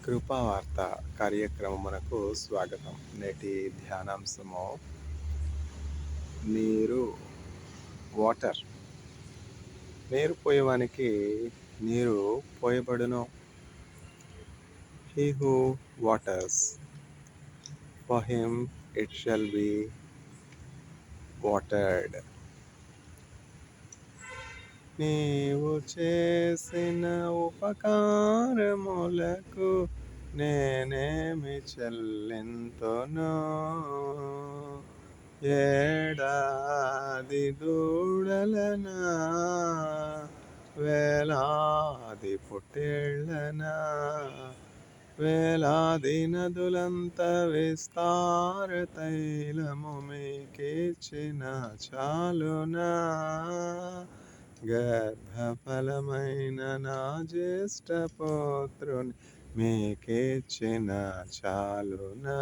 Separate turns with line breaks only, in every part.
కృపావార్త కార్యక్రమమునకు స్వాగతం. నేటి ధ్యానాంశము నీరు, వాటర్. నీరు పోయేవానికి నీరు పోయబడును. He who waters, for him it shall be watered. నీవు చేసిన ఉపకారములకు నేనేమి చెల్లింతును? ఏడాది దూడలనా, వేలాది పొట్టేళ్ళనా, వేలాది నదులంత విస్తార తైలము మీకిచ్చిన చాలునా? గర్భఫలమైన నా జ్యేష్ఠ పుత్రుని మీకిచ్చిన చాలునా?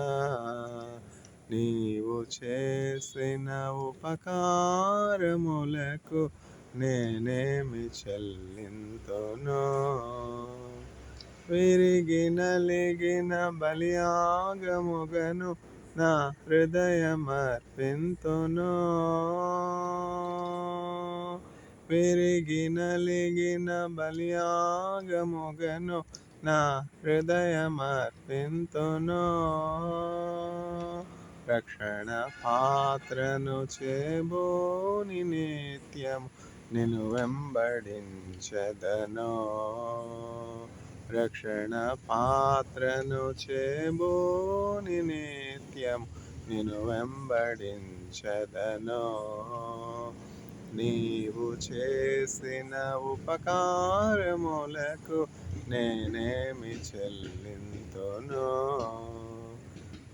నీవు చేసిన ఉపకారములకు నేనేమి చెల్లింతును? విరిగి నలిగిన బలియాగముగను నా హృదయమర్పింతును. విరిగి నలిగిన బలియాగముగను నా హృదయమర్పింతును. రక్షణ పాత్రను చేబోని నిత్యము నిన్ను వెంబడించెదను. రక్షణ పాత్రను చేబోని నిత్యము నిన్ను వెంబడించెదను. నీవు చేసిన ఉపకారములకు నేనేమి చెల్లింతును?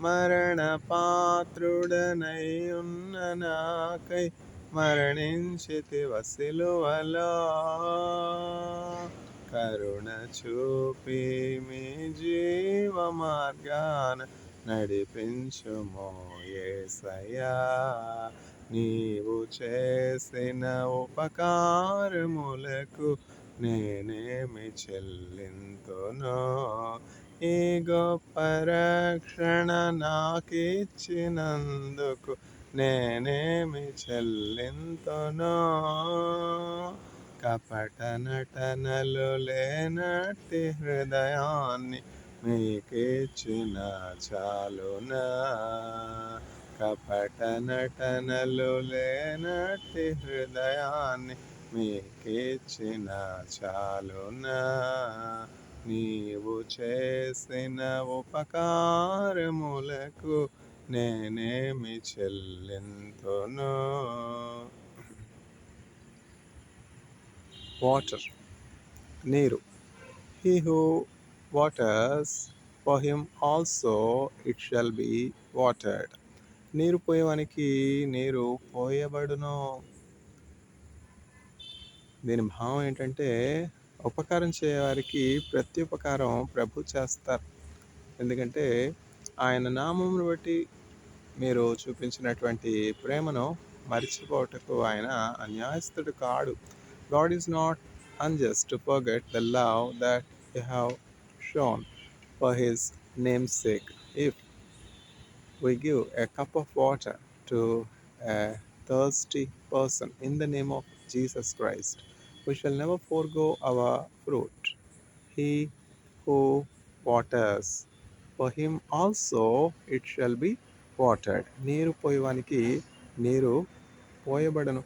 మరణ పాత్రుడనై ఉన్న నాకై మరణించితివ సిలువలో. కరుణ చూపి మీ జీవ మార్గాన నడిపించుమో యేసయ్యా. నీవు చేసిన ఉపకారములకు నేనేమి చెల్లింతును? ఈ గొప్ప రక్షణ నాకిచ్చినందుకు నేనేమి చెల్లింతును? కపట నటనలు లేనట్టి హృదయాన్ని మీకిచ్చిన చాలునా? కపట నటనలు లేనట్టి హృదయాన్ని మీకిచ్చిన చాలునా? నీవు చేసిన ఉపకారములకు నేనేమి చెల్లింతును? వాటర్, నీరు. He who waters, for him also it shall be watered. నీరు పోయేవానికి నీరు పోయబడును. దీని భావం ఏంటంటే, ఉపకారం చేయవారికి ప్రతి ఉపకారం ప్రభు చేస్తారు. ఎందుకంటే ఆయన నామమును బట్టి మీరు చూపించినటువంటి ప్రేమను మరిచిపోవటకు ఆయన అన్యాయస్తుడు కాడు. God is not unjust to forget the love that you have shown for his name's sake. If we give a cup of water to a thirsty person in the name of Jesus Christ, we shall never forego our fruit. He who waters, for him also it shall be watered. నీరు పోయేవానికి నీరు పోయబడను.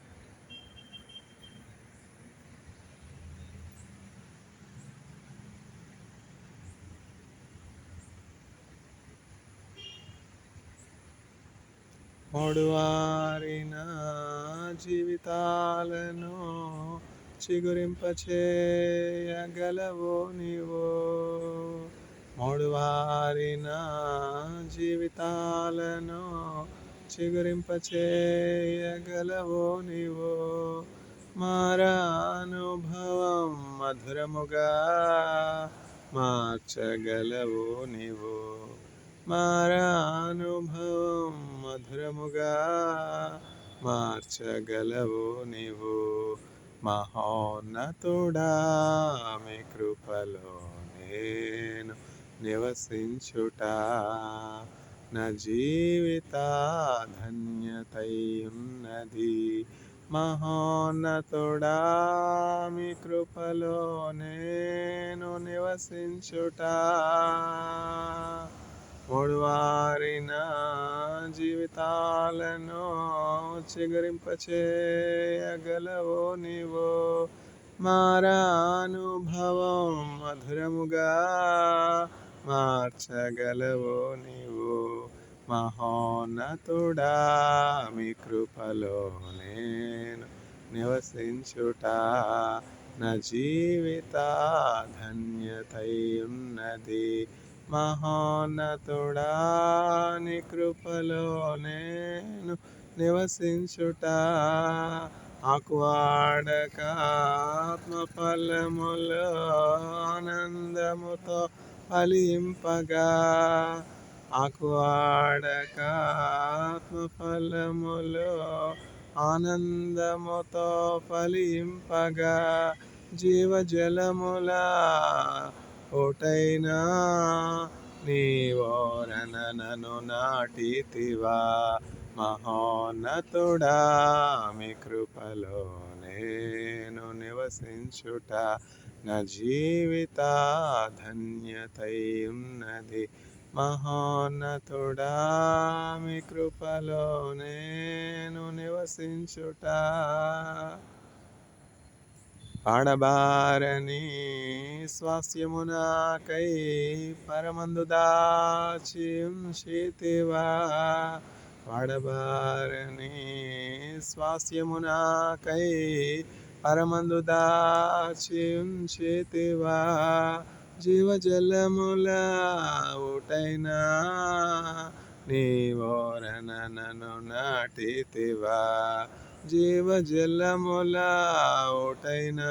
మోడువారిన జీవితాలను చిగురింపచేయగలవో నీవు. మోడువారిన జీవితాలను చిగురింపచేయగలవో నీవు. మారానుభవం మధురముగా మార్చగలవో నీవు. మారానుభవం మధురముగా మార్చగలవు నీవు. మహోన్నతుడా మీ కృపలో నేను నివసించుట నా జీవిత ధన్యతై ఉన్నది. మహోన్నతుడా మీ కృపలో నేను నివసించుట మూడువారిన జీవితాలను చిగురింపచేయగలవో నీవు. మారా అనుభవం మధురముగా మార్చగలవో నీవు. మహోన్నతుడా మీ కృపలో నేను నివసించుట నా జీవిత ధన్యతై ఉన్నది. మహోన్నతుడా నీ కృపలో నేను నివసించుట ఆకువాడక ఆత్మ ఫలములో ఆనందముతో ఫలింపగా ఆకువాడక ఆత్మ ఫలములో ఆనందముతో ఫలింపగా జీవజలముల ఓటైనా నీవోరన నన్ను నాటితివా. మహోన్నతుడా మీ కృపలో నేను నివసించుట నా జీవిత ధన్యతై ఉన్నది. మహోన్నతుడా మీ కృపలో నేను నివసించుట పాడబారని స్వాస్యము నాకై పరమందు దాచి ఉంచితివా. పాడబారని స్వాస్యము నాకై పరమందు దాచి ఉంచితివా. జీవజలముల ఊటైనా నీవోరన నన్ను నాటితివా. జీవజలముల ఓటైనా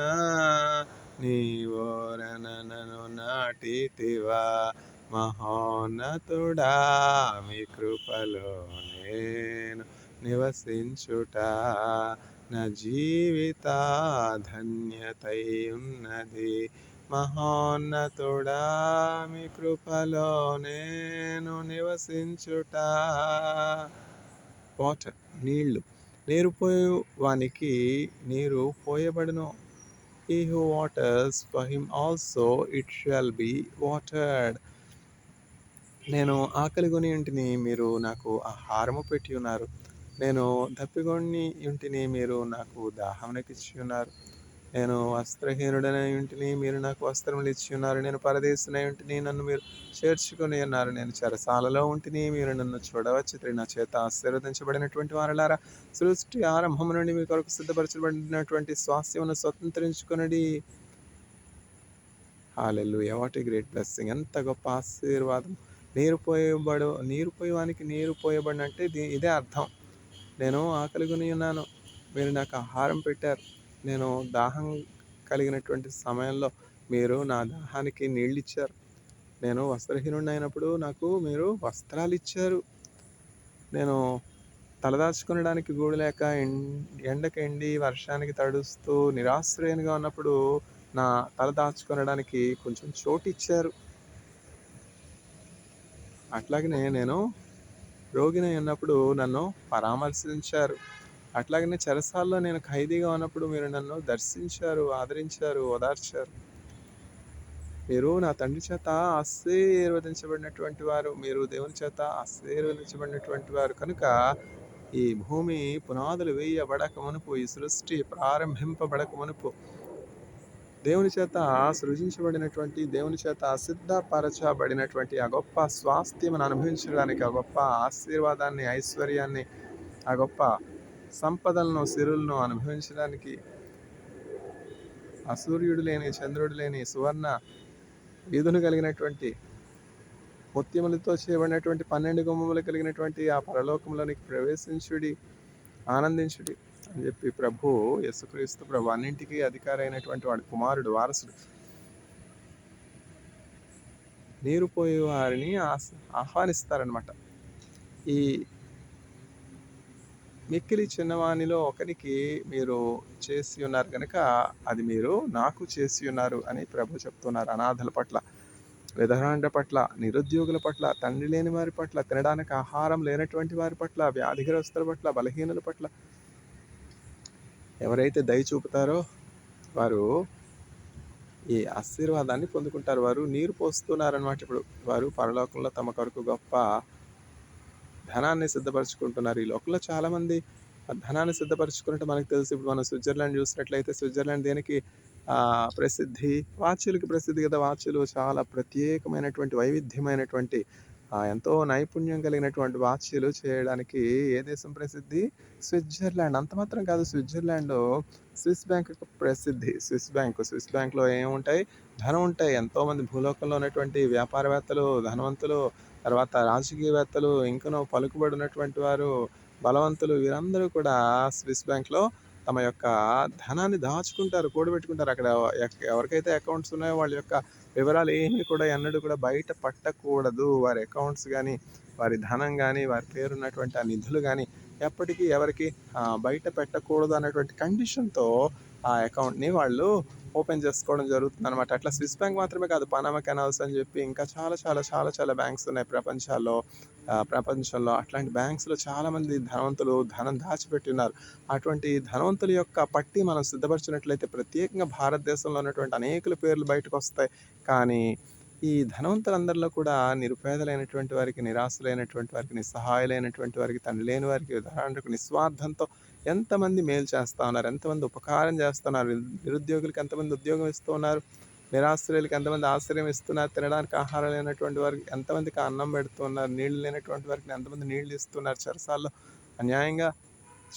నీవోరన నన్ను నాటితివా. మహోన్నతుడా మీ కృపలో నేను నివసించుట నా జీవిత ధన్యతై ఉన్నది. మహోన్నతుడా మీ కృపలో నేను నివసించుట వాటర్ నీళ్లు నీరు పోయేవానికి నీరు పోయబడును. He who waters, for him also it shall be watered. నేను ఆకలిగొని ఉంటిని, మీరు నాకు ఆహారము పెట్టి ఉన్నారు. నేను దప్పిగొని ఉంటిని, మీరు నాకు దాహమునకిచ్చి ఉన్నారు. నేను వస్త్రహీనుడనై ఉంటిని, మీరు నాకు వస్త్రములు ఇచ్చి ఉన్నారు. నేను పరదేశినై ఉంటిని, నన్ను మీరు చేర్చుకొని ఉన్నారు. నేను చెరసాలలో ఉంటిని, మీరు నన్ను చూడవచ్చిరి. నా చేత ఆశీర్వదించబడినటువంటి వారలారా, సృష్టి ఆరంభం నుండి మీ కొరకు సిద్ధపరచబడినటువంటి స్వాస్థ్యమును స్వతంత్రించుకొనడి. హల్లెలూయా, వాట్ ఏ గ్రేట్ బ్లెస్సింగ్! ఎంత గొప్ప ఆశీర్వాదం! నీరు పోయేవానికి నీరు పోయబడినంటే ఇదే అర్థం. నేను ఆకలిగొని ఉన్నాను, మీరు నాకు ఆహారం పెట్టారు. నేను దాహం కలిగినటువంటి సమయంలో మీరు నా దాహానికి నీళ్ళు ఇచ్చారు. నేను వస్త్రహీనుడిని అయినప్పుడు నాకు మీరు వస్త్రాలు ఇచ్చారు. నేను తలదాచుకొనడానికి గూడు లేక ఎండకి ఎండి వర్షానికి తడుస్తూ నిరాశ్రయంగా ఉన్నప్పుడు నా తల దాచుకొనడానికి కొంచెం చోటు ఇచ్చారు. అట్లాగనే నేను రోగినై ఉన్నప్పుడు నన్ను పరామర్శించారు. అట్లాగనే చెరసాల్లో నేను ఖైదీగా ఉన్నప్పుడు మీరు నన్ను దర్శించారు, ఆదరించారు, ఓదార్చారు. మీరు నా తండ్రి చేత ఆశీర్వదించబడినటువంటి వారు, మీరు దేవుని చేత ఆశీర్వదించబడినటువంటి వారు కనుక ఈ భూమి పునాదులు వేయబడక మునుపు, ఈ సృష్టి ప్రారంభింపబడక మునుపు దేవుని చేత సృజించబడినటువంటి, దేవుని చేత సిద్ధపరచబడినటువంటి ఆ గొప్ప స్వాస్థ్యమును అనుభవించడానికి, ఆ గొప్ప ఆశీర్వాదాన్ని, ఐశ్వర్యాన్ని, ఆ గొప్ప సంపదలను, సిరులను అనుభవించడానికి అసూర్యుడు లేని, చంద్రుడు లేని, సువర్ణ వీధులు కలిగినటువంటి, ముత్యములతో చేయబడినటువంటి 12 గుమ్మములు కలిగినటువంటి ఆ పరలోకంలోనికి ప్రవేశించుడి, ఆనందించుడి అని చెప్పి ప్రభు యేసుక్రీస్తు ప్రభు అన్నింటికీ అధికారి అయినటువంటి వాడి కుమారుడు, వారసుడు, నీరు పోయే వారిని ఆహ్వానిస్తారనమాట. ఈ మిక్కిలి చిన్నవానిలో ఒకరికి మీరు చేసి ఉన్నారు కనుక అది మీరు నాకు చేసి ఉన్నారు అని ప్రభు చెప్తున్నారు. అనాథల పట్ల విధవరాండ్ర పట్ల, నిరుద్యోగుల పట్ల, తండ్రి లేని వారి పట్ల, తినడానికి ఆహారం లేనటువంటి వారి పట్ల, వ్యాధిగ్రస్తుల పట్ల, బలహీనుల పట్ల ఎవరైతే దయ చూపుతారో వారు ఈ ఆశీర్వాదాన్ని పొందుకుంటారు. వారు నీరు పోస్తున్నారనమాట. ఇప్పుడు వారు పరలోకంలో తమ కొరకు గొప్ప ధనాన్ని సిద్ధపరచుకుంటున్నారు. ఈ లోకంలో చాలామంది ధనాన్ని సిద్ధపరచుకున్నట్టు మనకు తెలుసు. ఇప్పుడు మనం స్విట్జర్లాండ్ చూసినట్లయితే స్విట్జర్లాండ్ దేనికి ప్రసిద్ధి? వాచ్యులకి ప్రసిద్ధి కదా. వాచ్యులు చాలా ప్రత్యేకమైనటువంటి వైవిధ్యమైనటువంటి ఎంతో నైపుణ్యం కలిగినటువంటి వాచ్యులు చేయడానికి ఏ దేశం ప్రసిద్ధి? స్విట్జర్లాండ్. అంత మాత్రం కాదు, స్విట్జర్లాండ్ స్విస్ బ్యాంక్ ప్రసిద్ధి. స్విస్ బ్యాంక్లో ఏముంటాయి? ధనం ఉంటాయి. ఎంతోమంది భూలోకంలో ఉన్నటువంటి వ్యాపారవేత్తలు, ధనవంతులు, తర్వాత రాజకీయవేత్తలు, ఇంకనూ పలుకుబడి ఉన్నటువంటి వారు, బలవంతులు వీరందరూ కూడా స్విస్ బ్యాంక్లో తమ యొక్క ధనాన్ని దాచుకుంటారు, కూడబెట్టుకుంటారు. అక్కడ ఎవరికైతే అకౌంట్స్ ఉన్నాయో వాళ్ళ యొక్క వివరాలు ఏమీ కూడా ఎన్నడూ కూడా బయట పట్టకూడదు. వారి అకౌంట్స్ కానీ, వారి ధనం కానీ, వారి పేరున్నటువంటి ఆ నిధులు కానీ ఎప్పటికీ ఎవరికి బయట పెట్టకూడదు అన్నటువంటి కండిషన్తో ఆ అకౌంట్ని వాళ్ళు ఓపెన్ చేసుకోవడం జరుగుతుంది అనమాట. అట్లా స్విస్ బ్యాంక్ మాత్రమే కాదు, పనామా కెనాల్స్ అని చెప్పి ఇంకా చాలా చాలా చాలా చాలా బ్యాంక్స్ ఉన్నాయి ప్రపంచంలో. అట్లాంటి బ్యాంక్స్లో చాలామంది ధనవంతులు ధనం దాచిపెట్టి ఉన్నారు. అటువంటి ధనవంతుల యొక్క పట్టి మనం సిద్ధపరిచినట్లయితే ప్రత్యేకంగా భారతదేశంలో ఉన్నటువంటి అనేకుల పేర్లు బయటకు వస్తాయి. కానీ ఈ ధనవంతులందరిలో కూడా నిరుపేదలైనటువంటి వారికి, నిరాశలైనటువంటి వారికి, నిస్సహాయులైనటువంటి వారికి, తండ్రి లేని వారికి, ఉదాహరణకు నిస్వార్థంతో ఎంతమంది మేలు చేస్తూ ఉన్నారు, ఎంతమంది ఉపకారం చేస్తున్నారు, నిరుద్యోగులకు ఎంతమంది ఉద్యోగం ఇస్తూ ఉన్నారు, నిరాశ్రయులకు ఎంతమంది ఆశ్రయం ఇస్తున్నారు, తినడానికి ఆహారం లేనటువంటి వారికి ఎంతమందికి అన్నం పెడుతున్నారు, నీళ్లు లేనటువంటి వారికి ఎంతమంది నీళ్లు ఇస్తున్నారు, చెరసాల్లో అన్యాయంగా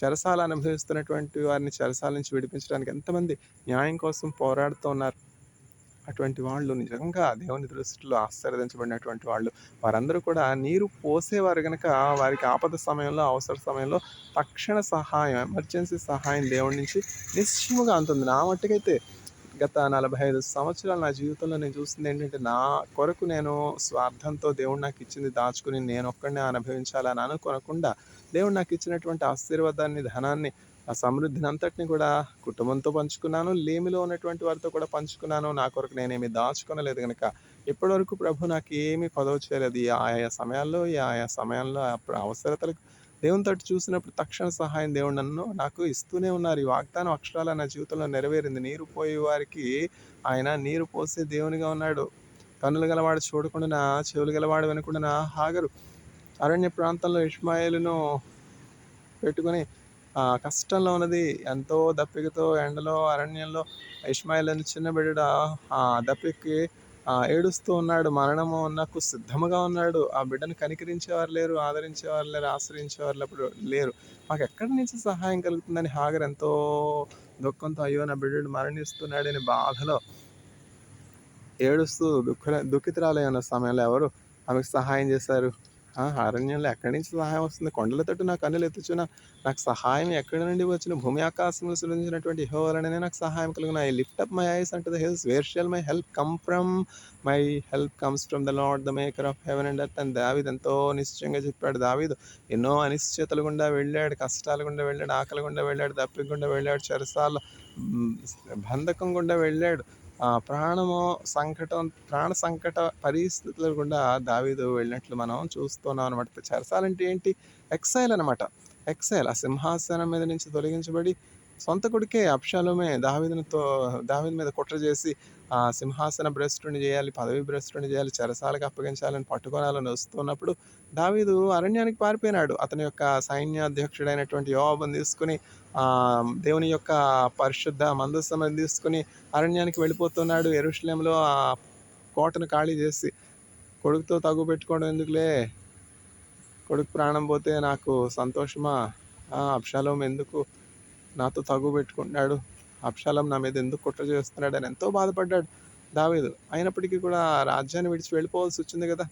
చెరసాల అనుభవిస్తున్నటువంటి వారిని చెరసాల నుంచి విడిపించడానికి ఎంతమంది న్యాయం కోసం పోరాడుతూ ఉన్నారు. అటువంటి వాళ్ళు నిజంగా దేవుని దృష్టిలో ఆశీర్వదించబడినటువంటి వాళ్ళు. వారందరూ కూడా నీరు పోసేవారు కనుక వారికి ఆపద సమయంలో, అవసర సమయంలో తక్షణ సహాయం, ఎమర్జెన్సీ సహాయం దేవుడి నుంచి నిశ్చయముగా అందుతుంది. నా మట్టుకైతే గత 45 సంవత్సరాలు నా జీవితంలో నేను చూసింది ఏంటంటే, నా కొరకు నేను స్వార్థంతో దేవుడు నాకు ఇచ్చింది దాచుకుని నేను ఒక్కడినే అనుభవించాలని అనుకోనకుండా దేవుడు నాకు ఇచ్చినటువంటి ఆశీర్వాదాన్ని, ధనాన్ని, ఆ సమృద్ధిని అంతటిని కూడా కుటుంబంతో పంచుకున్నాను. లేమిలో ఉన్నటువంటి వారితో కూడా పంచుకున్నాను. నా కొరకు నేనేమి దాచుకోనలేదు కనుక ఇప్పటివరకు ప్రభు నాకు ఏమీ కొదవ చేయలేదు. ఆయా సమయాల్లో అప్పుడు అవసరతలకు దేవుని తట్టు చూసినప్పుడు తక్షణ సహాయం దేవుడు నాకు ఇస్తూనే ఉన్నారు. ఈ వాగ్దానం అక్షరాల నా జీవితంలో నెరవేరింది. నీరు పోయే వారికి ఆయన నీరు పోసే దేవునిగా ఉన్నాడు. కన్నులు గలవాడు చూడకుండా, చెవులు గలవాడు వినకుండా హాగరు అరణ్య ప్రాంతంలో ఇష్మాయేలును పెట్టుకొని కష్టంలో ఉన్నది, ఎంతో దప్పికతో ఎండలో అరణ్యంలో ఇష్మాయేల్ అని చిన్న బిడ్డ దప్పికి ఏడుస్తూ ఉన్నాడు. మరణము నాకు సిద్ధముగా ఉన్నాడు. ఆ బిడ్డను కనికరించేవారు లేరు, ఆదరించేవారు లేరు, ఆశ్రయించేవారు లేరు. మాకు ఎక్కడి నుంచి సహాయం కలుగుతుందని హాగర్ ఎంతో దుఃఖంతో, అయ్యో నా బిడ్డడు మరణిస్తున్నాడని బాధలో ఏడుస్తూ దుఃఖితురాలై ఉన్న సమయంలో ఎవరు ఆమెకు సహాయం చేశారు? అరణ్యంలో ఎక్కడి నుంచి సహాయం వస్తుంది? కొండల తట్టు నా కన్నులు ఎత్తుచున్న నాకు సహాయం ఎక్కడి నుండి వచ్చిన? భూమి ఆకాశములు సృజించినటువంటి యెహోవా వలననే నాకు సహాయం కలుగును. I lift up my eyes unto the hills, where shall my help come from? My help comes from the Lord the maker of heaven and earth అని దావీదు ఎంతో నిశ్చయంగా చెప్పాడు. దావీదు ఎన్నో అనిశ్చితలు గుండా వెళ్ళాడు, కష్టాల గుండా వెళ్ళాడు, ఆకలి గుండా వెళ్ళాడు, దప్పిక గుండా వెళ్ళాడు, చెరసాల బంధకం గుండా వెళ్ళాడు. ప్రాణ సంకట పరిస్థితుల గుండా దావీదు వెళ్ళినట్లు మనం చూస్తున్నాం అనమాట. చెరసాలంటే ఏంటి? ఎక్సైల్ అనమాట. ఎక్సైల్, ఆ సింహాసనం మీద నుంచి తొలగించబడి సొంత కొడుకే అబ్షాలోమే దావీదు మీద కుట్ర చేసి ఆ సింహాసన భ్రష్టుని చేయాలి, పదవి భ్రష్టుని చేయాలి, చెరసాలకు అప్పగించాలని పట్టుకోవాలని వస్తున్నప్పుడు దావీదు అరణ్యానికి పారిపోయినాడు. అతని యొక్క సైన్యాధ్యక్షుడైనటువంటి యోవాబును తీసుకుని దేవుని యొక్క పరిశుద్ధ మందస్సును తీసుకుని అరణ్యానికి వెళ్ళిపోతున్నాడు. యెరూషలేములో ఆ కోటను ఖాళీ చేసి, కొడుకుతో తగు పెట్టుకోవడం ఎందుకులే, కొడుకు ప్రాణం పోతే నాకు సంతోషమా, అబ్షాలోము ఎందుకు నాతో తగు పెట్టుకుంటున్నాడు, అబ్షాలోము నా మీద ఎందుకు కుట్ర చేస్తున్నాడు అని ఎంతో బాధపడ్డాడు దావీదు. అయినప్పటికీ కూడా రాజ్యాన్ని విడిచి వెళ్ళిపోవాల్సి వచ్చింది కదా,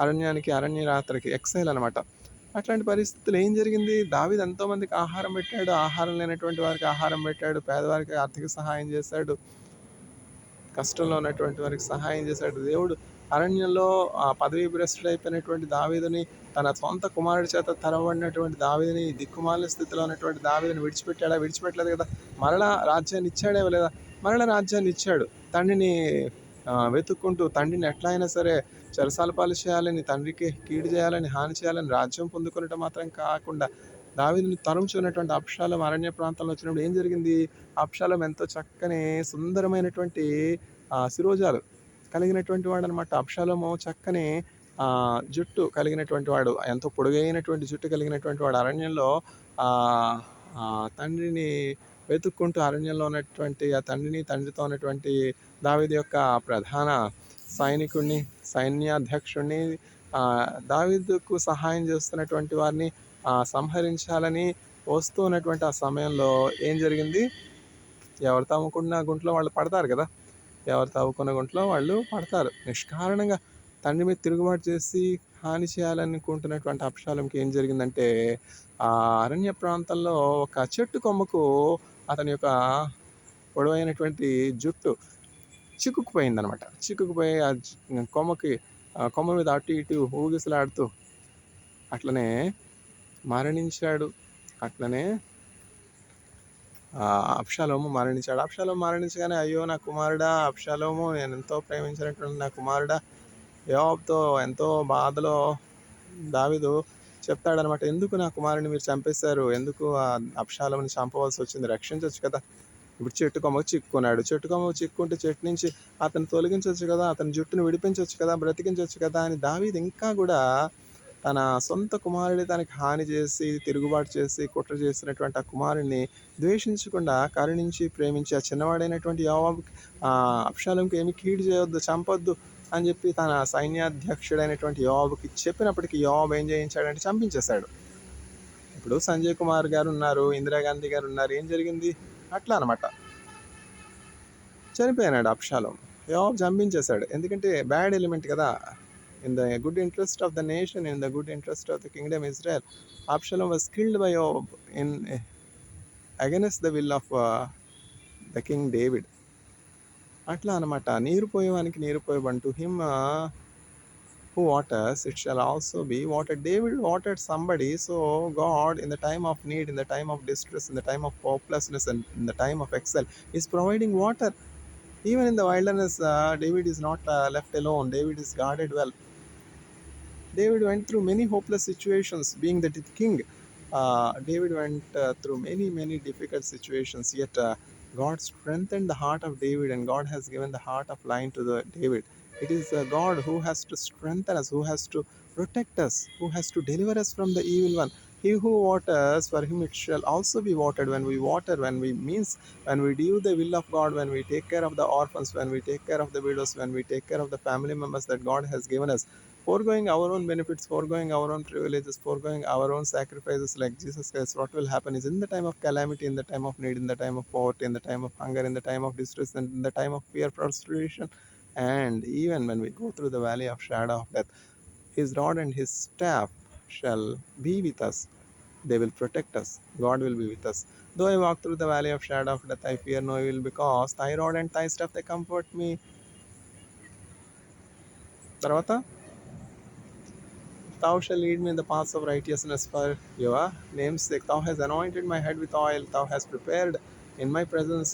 అరణ్యరాత్రికి, ఎక్సైల్ అనమాట. అట్లాంటి పరిస్థితులు ఏం జరిగింది? దావీదు ఎంతోమందికి ఆహారం పెట్టాడు, ఆహారం లేనటువంటి వారికి ఆహారం పెట్టాడు, పేదవారికి ఆర్థిక సహాయం చేశాడు, కష్టంలో ఉన్నటువంటి వారికి సహాయం చేశాడు. దేవుడు అరణ్యంలో పదవీ భ్రష్టుడైపోయినటువంటి దావీదుని, తన సొంత కుమారుడి చేత తరబడినటువంటి దావీదుని, దిక్కుమాలిన స్థితిలో ఉన్నటువంటి దావీదుని విడిచిపెట్టలేదు కదా. మరలా రాజ్యాన్ని ఇచ్చాడే లేదా? మరలా రాజ్యాన్ని ఇచ్చాడు. తండ్రిని వెతుక్కుంటూ తండ్రిని ఎట్లా అయినా సరే చెరసాల పాలు చేయాలని, తండ్రికి కీడు చేయాలని, హాని చేయాలని, రాజ్యం పొందుకునటం మాత్రం కాకుండా దావీదుని తరుముచున్నటువంటి అబ్షాలోము అరణ్య ప్రాంతంలో వచ్చినప్పుడు ఏం జరిగింది? అబ్షాలోము ఎంతో చక్కని సుందరమైనటువంటి శిరోజాలు కలిగినటువంటి వాడనమాట. అబ్షాలోము చక్కని జుట్టు కలిగినటువంటి వాడు, ఎంతో పొడుగైనటువంటి జుట్టు కలిగినటువంటి వాడు. అరణ్యంలో తండ్రిని వెతుక్కుంటూ అరణ్యంలో ఉన్నటువంటి ఆ తండ్రితో ఉన్నటువంటి దావీదు యొక్క ప్రధాన సైనికుడిని, సైన్యాధ్యక్షుడిని, దావీదుకు సహాయం చేస్తున్నటువంటి వారిని సంహరించాలని వస్తూ ఉన్నటువంటి ఆ సమయంలో ఏం జరిగింది? ఎవరు తవ్వుకున్న గుంట్లో వాళ్ళు పడతారు కదా. ఎవరు తవ్వుకున్న గుంట్లో వాళ్ళు పడతారు. నిష్కారణంగా తండ్రి మీద తిరుగుబాటు చేసి హాని చేయాలనుకుంటున్నటువంటి అబ్షాలోముకి ఏం జరిగిందంటే, ఆ అరణ్య ప్రాంతంలో ఒక చెట్టు కొమ్మకు అతని యొక్క పొడవైనటువంటి జుట్టు చిక్కుకుపోయిందనమాట. చిక్కుకుపోయి ఆ కొమ్మ మీద అటు ఇటు ఊగిసలాడుతూ అట్లనే మరణించాడు. అట్లనే అబ్షాలోము మరణించాడు. అబ్షాలోము మరణించగానే, అయ్యో నా కుమారుడా అబ్షాలోము, నేను ఎంతో ప్రేమించినటువంటి నా కుమారుడా, యోవాబుతో ఎంతో బాధలో దావీదు చెప్తాడనమాట. ఎందుకు నా కుమారుని మీరు చంపేశారు? ఎందుకు అబ్షాలోముని చంపవలసి వచ్చింది? రక్షించవచ్చు కదా. ఇప్పుడు చెట్టు కొమ్మకు చిక్కుకున్నాడు. చెట్టు కొమ్మకు చిక్కుంటే చెట్టు నుంచి అతను తొలగించవచ్చు కదా, అతని జుట్టును విడిపించవచ్చు కదా, బ్రతికించవచ్చు కదా అని దావీదు ఇంకా కూడా తన సొంత కుమారుడి తనకి హాని చేసి, తిరుగుబాటు చేసి, కుట్ర చేసినటువంటి ఆ కుమారుడిని ద్వేషించకుండా కరుణించి, ప్రేమించి ఆ చిన్నవాడైనటువంటి యోవాబుకి, అబ్షాలోముకి ఏమి కీడు చేయొద్దు, చంపొద్దు అని చెప్పి తన సైన్యాధ్యక్షుడైనటువంటి యోవాబుకి చెప్పినప్పటికీ యోవాబు ఏం చేయించాడంటే చంపించేశాడు. ఇప్పుడు సంజయ్ కుమార్ గారు ఉన్నారు, ఇందిరాగాంధీ గారు ఉన్నారు. ఏం జరిగింది? అట్లా అనమాట. చనిపోయినాడు అబ్షాలోము. యోవాబు చంపించేశాడు. ఎందుకంటే బ్యాడ్ ఎలిమెంట్ కదా. In the good interest of the nation, in the good interest of the kingdom Israel, Absalom was killed by Joab against the will of the king David. అట్లా అనమాట. నీరు పోయేవానికి నీరు పోయబడి, to him who waters it shall also be watered. David watered somebody, so God in the time of need, in the time of distress, in the time of hopelessness, and in the time of exile is providing water. Even in the wilderness, David is not left alone. David is guarded well. David went through many hopeless situations. Being the king, David went through many difficult situations. Yet God strengthened the heart of David, and God has given the heart of lion to David. It is God who has to strengthen us, who has to protect us, who has to deliver us from the evil one. He who waters, for him it shall also be watered. When we water, when we do the will of God, when we take care of the orphans, when we take care of the widows, when we take care of the family members that God has given us, foregoing our own benefits, foregoing our own privileges, foregoing our own sacrifices like Jesus Christ, what will happen is in the time of calamity, in the time of need, in the time of poverty, in the time of hunger, in the time of distress, and in the time of fear, frustration, and even when we go through the valley of shadow of death, his rod and his staff shall be with us. They will protect us. God will be with us. Though I walk through the valley of shadow of death, I fear no evil, because thy rod and thy staff, they comfort me. తర్వాత, thou shalt lead me in the paths of righteousness for your name's sake. Thou hast anointed my head with oil. Thou hast prepared in my presence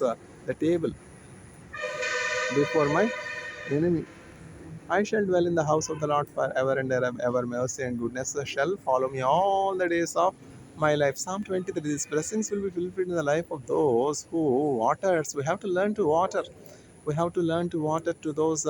the table before my enemy. I shall dwell in the house of the Lord forever and ever. Mercy and goodness shall follow me all the days of my life. Psalm 23. These blessings will be fulfilled in the life of those who waters. We have to learn to water. We have to learn to water to those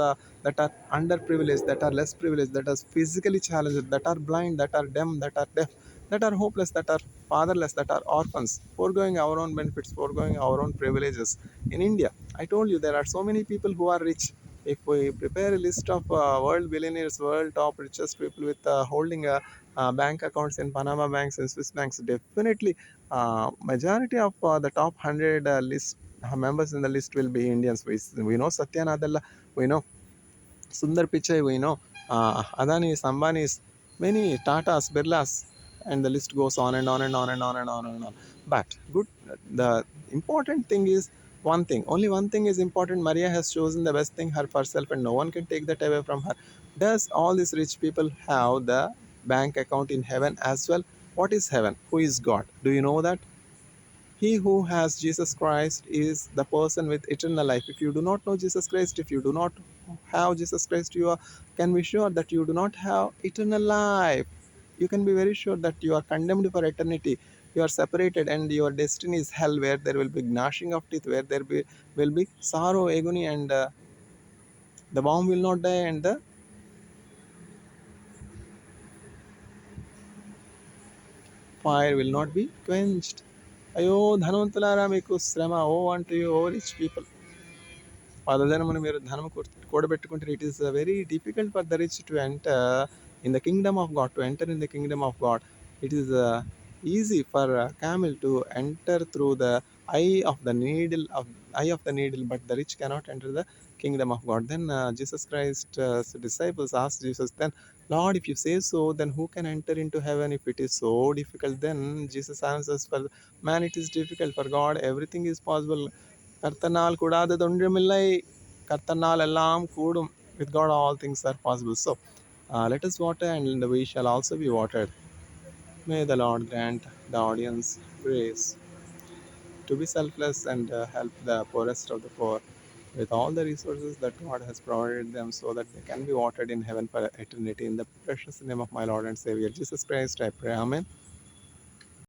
that are underprivileged, that are less privileged, that are physically challenged, that are blind, that are dumb, that are deaf, that are hopeless, that are fatherless, that are orphans, foregoing our own benefits, foregoing our own privileges. In India, I told you, there are so many people who are rich. If we prepare a list of world billionaires, world top richest people with holding bank accounts in Panama banks and Swiss banks, definitely majority of the top 100 list members in the list will be Indians. We know Satya Nadella, we know Sundar Pichai, we know Adanis, Ambanis, many Tatas, Birlas, and the list goes on and on and on and on and on and on. But the important thing is one thing. Only one thing is important. Maria has chosen the best thing, her for herself, and no one can take that away from her. Does all these rich people have the bank account in heaven as well? What is heaven? Who is God? Do you know that? He who has Jesus Christ is the person with eternal life. If you do not know Jesus Christ, if you do not have Jesus Christ, you can be sure that you do not have eternal life. You can be very sure that you are condemned for eternity. You are separated, and your destiny is hell, where there will be gnashing of teeth, where will be sorrow, agony, and the worm will not die, and the fire will not be quenched. అయ్యో ధనవంతులారా మీకు శ్రమ, ఓ అంటూ ఓ rich people, పదధనమును మీరు ధనము కూడబెట్టుకుంటే, it is very difficult for the rich to enter in the kingdom of God. To enter in the kingdom of God, it is easy for camel to enter through the eye of the needle of eye of the needle, but the rich cannot enter the kingdom of God. Then Jesus Christ's disciples asked Jesus, then Lord, if you say so, then who can enter into heaven if it is so difficult? Then Jesus answers, for man it is difficult, for God everything is possible. கர்த்தனால் கூடாததொன்றுமில்லை, கர்த்தனால் எல்லாம் கூடும். With God all things are possible. So let us water, and we shall also be watered. May the Lord grant the audience grace to be selfless and help the poorest of the poor with all the resources that God has provided them, so that they can be watered in heaven for eternity. In the precious name of my Lord and Savior Jesus Christ, I pray. Amen.